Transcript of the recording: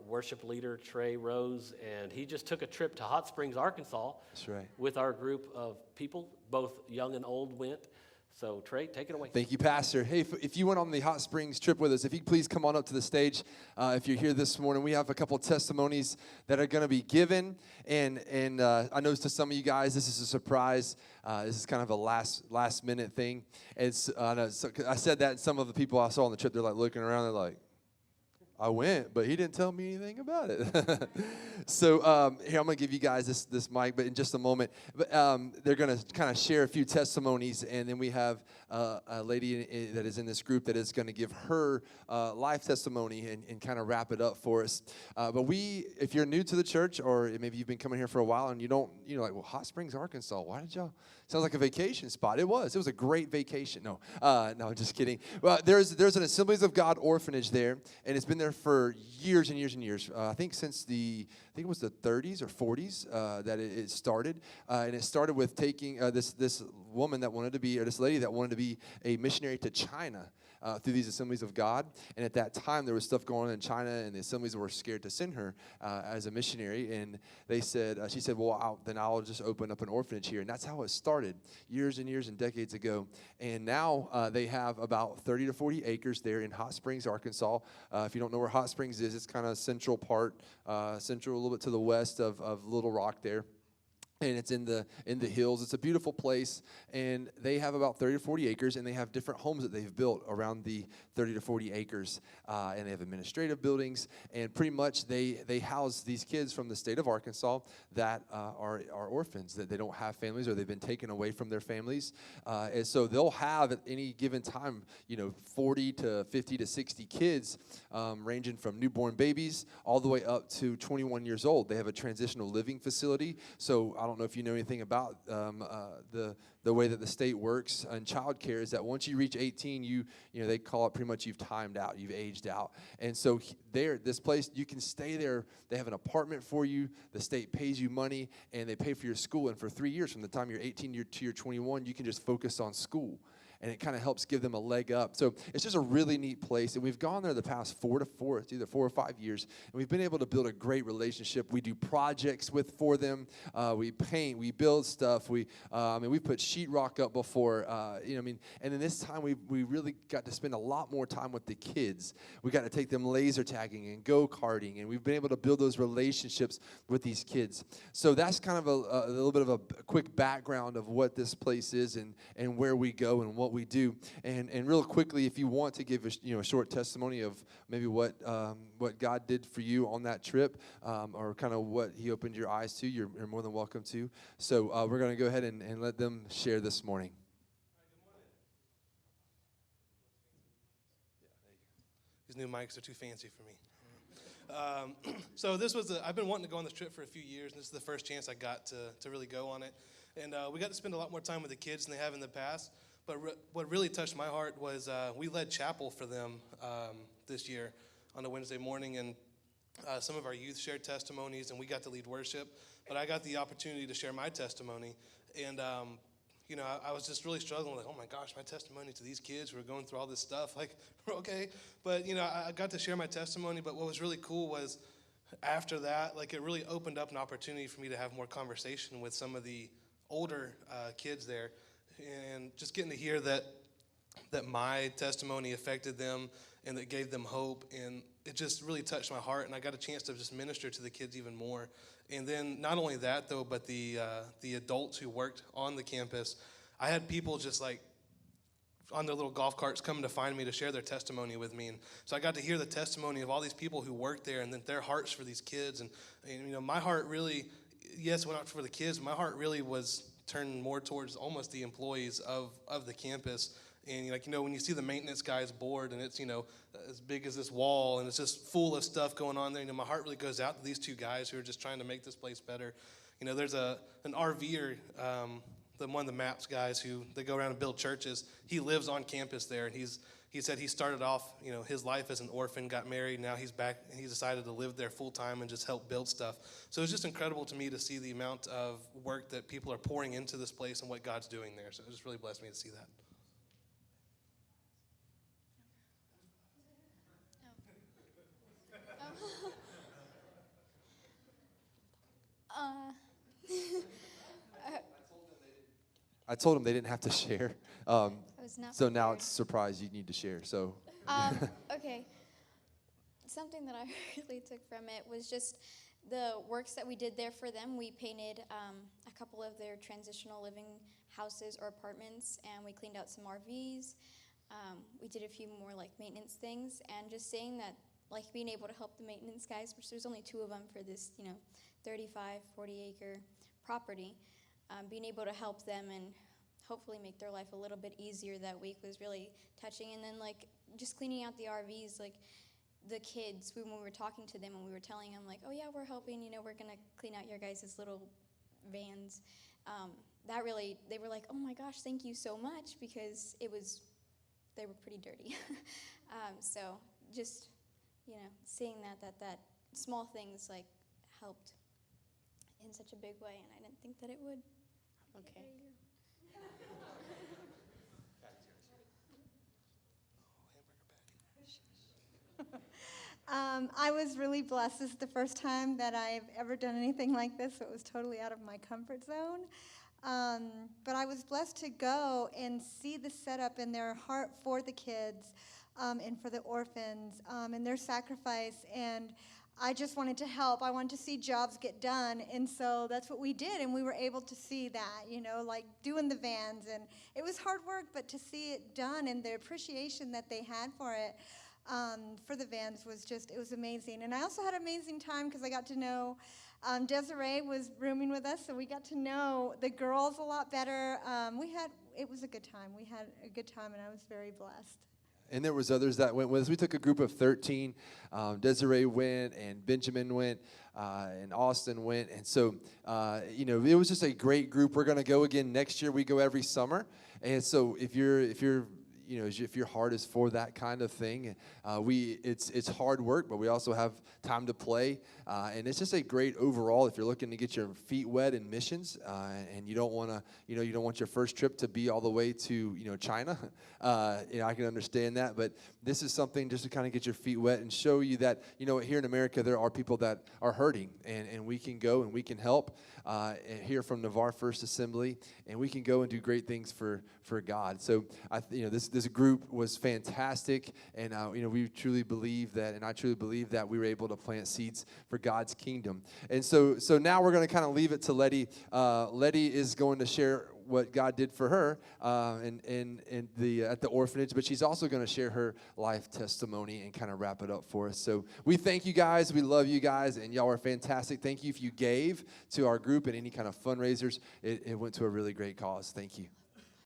worship leader, Trey Rose, and he just took a trip to Hot Springs, Arkansas. That's right. With our group of people, both young and old went. So, Trey, take it away. Thank you, Pastor. Hey, if you went on the Hot Springs trip with us, if you could please come on up to the stage. If you're here this morning, we have a couple testimonies that are going to be given. And I know to some of you guys, this is a surprise. This is kind of a last minute thing. It's I said that, and some of the people I saw on the trip, they're like looking around, they're like, I went, but he didn't tell me anything about it. So here, I'm going to give you guys this mic, but in just a moment. But they're going to kind of share a few testimonies, and then we have a lady that is in this group that is going to give her life testimony and kind of wrap it up for us. But if you're new to the church, or maybe you've been coming here for a while and you're like, well, Hot Springs, Arkansas, why did y'all? Sounds like a vacation spot. It was a great vacation. No, I'm just kidding. Well, there's an Assemblies of God orphanage there, and it's been there for years and years and years. I think since it was the 30s or 40s that it started, and it started with taking this woman that wanted to be, or this lady that wanted to be a missionary to China. Through these Assemblies of God. And at that time, there was stuff going on in China, and the Assemblies were scared to send her as a missionary. And she said, well, then I'll just open up an orphanage here. And that's how it started years and years and decades ago. And now they have about 30 to 40 acres there in Hot Springs, Arkansas. If you don't know where Hot Springs is, it's kind of central a little bit to the west of Little Rock there. And it's in the hills. It's a beautiful place, and they have about 30 to 40 acres, and they have different homes that they've built around the 30 to 40 acres, and they have administrative buildings, and pretty much they house these kids from the state of Arkansas that are orphans, that they don't have families or they've been taken away from their families, and so they'll have at any given time, 40 to 50 to 60 kids, ranging from newborn babies all the way up to 21 years old. They have a transitional living facility, so I don't know if you know anything about the way that the state works in child care is that once you reach 18, they call it pretty much you've timed out, you've aged out. And so this place, you can stay there. They have an apartment for you. The state pays you money, and they pay for your school. And for 3 years, from the time you're 18 to you're 21, you can just focus on school. And it kind of helps give them a leg up. So it's just a really neat place. And we've gone there the past it's either 4 or 5 years. And we've been able to build a great relationship. We do projects for them. We paint, we build stuff. We put sheetrock up before, And then this time we really got to spend a lot more time with the kids. We got to take them laser tagging and go-karting. And we've been able to build those relationships with these kids. So that's kind of a little bit of a quick background of what this place is and where we go and what we do. And real quickly, if you want to give a short testimony of maybe what God did for you on that trip, or kind of what He opened your eyes to, you're more than welcome to. So we're going to go ahead and let them share this morning. These new mics are too fancy for me. So I've been wanting to go on this trip for a few years, and this is the first chance I got to really go on it. And we got to spend a lot more time with the kids than they have in the past. But what really touched my heart was we led chapel for them this year on a Wednesday morning, and some of our youth shared testimonies, and we got to lead worship. But I got the opportunity to share my testimony, and I was just really struggling, like, oh my gosh, my testimony to these kids who are going through all this stuff, like, okay. But I got to share my testimony. But what was really cool was after that, like, it really opened up an opportunity for me to have more conversation with some of the older kids there. And just getting to hear that my testimony affected them and that gave them hope, and it just really touched my heart, and I got a chance to just minister to the kids even more. And then not only that, though, but the adults who worked on the campus, I had people just like on their little golf carts coming to find me to share their testimony with me. And so I got to hear the testimony of all these people who worked there and then their hearts for these kids. And my heart really, yes, went out for the kids. My heart really was turned more towards almost the employees of the campus. And when you see the maintenance guy's board and it's as big as this wall and it's just full of stuff going on there, my heart really goes out to these two guys who are just trying to make this place better. There's an RVer, one of the MAPS guys who they go around and build churches. He lives on campus there, and he said he started off his life as an orphan, got married, now he's back and he's decided to live there full time and just help build stuff. So it's just incredible to me to see the amount of work that people are pouring into this place and what God's doing there. So it just really blessed me to see that. I told them they didn't have to share. I was not So now prepared. it's a surprise you need to share. So Okay. Something that I really took from it was just the works that we did there for them. We painted a couple of their transitional living houses or apartments, and we cleaned out some RVs. We did a few more like maintenance things, and just saying that, like being able to help the maintenance guys, which there's only 2 of them for this, 35, 40 acre property, being able to help them and hopefully make their life a little bit easier that week was really touching. And then like just cleaning out the RVs, like the kids, when we were talking to them and we were telling them like, oh yeah, we're helping, we're gonna clean out your guys' little vans. They were like, oh my gosh, thank you so much, because they were pretty dirty. So just, seeing that small things like helped in such a big way, and I didn't think that it would. Okay. I was really blessed. This is the first time that I've ever done anything like this, so it was totally out of my comfort zone. But I was blessed to go and see the setup in their heart for the kids and for the orphans and their sacrifice. And I just wanted to help. I wanted to see jobs get done. And so that's what we did. And we were able to see that, like doing the vans. And it was hard work, but to see it done and the appreciation that they had for it, for the vans, it was amazing. And I also had an amazing time because I got to know Desiree was rooming with us, so we got to know the girls a lot better. It was a good time. We had a good time, and I was very blessed. And there was others that went with us. We took a group of 13. Desiree went, and Benjamin went, and Austin went. And so, it was just a great group. We're going to go again next year. We go every summer. And so if your heart is for that kind of thing, it's hard work, but we also have time to play, and it's just a great overall. If you're looking to get your feet wet in missions, and you don't want your first trip to be all the way to China, I can understand that, but this is something just to kind of get your feet wet and show you that here in America there are people that are hurting, and we can go and we can help. Here from Navarre First Assembly, and we can go and do great things for God. So this group was fantastic, and we truly believe that, and I truly believe that we were able to plant seeds for God's kingdom. And so now we're going to kind of leave it to Letty. Letty is going to share what God did for her at the orphanage, but she's also going to share her life testimony and kind of wrap it up for us. So we thank you guys. We love you guys, and y'all are fantastic. Thank you if you gave to our group and any kind of fundraisers. It went to a really great cause. Thank you.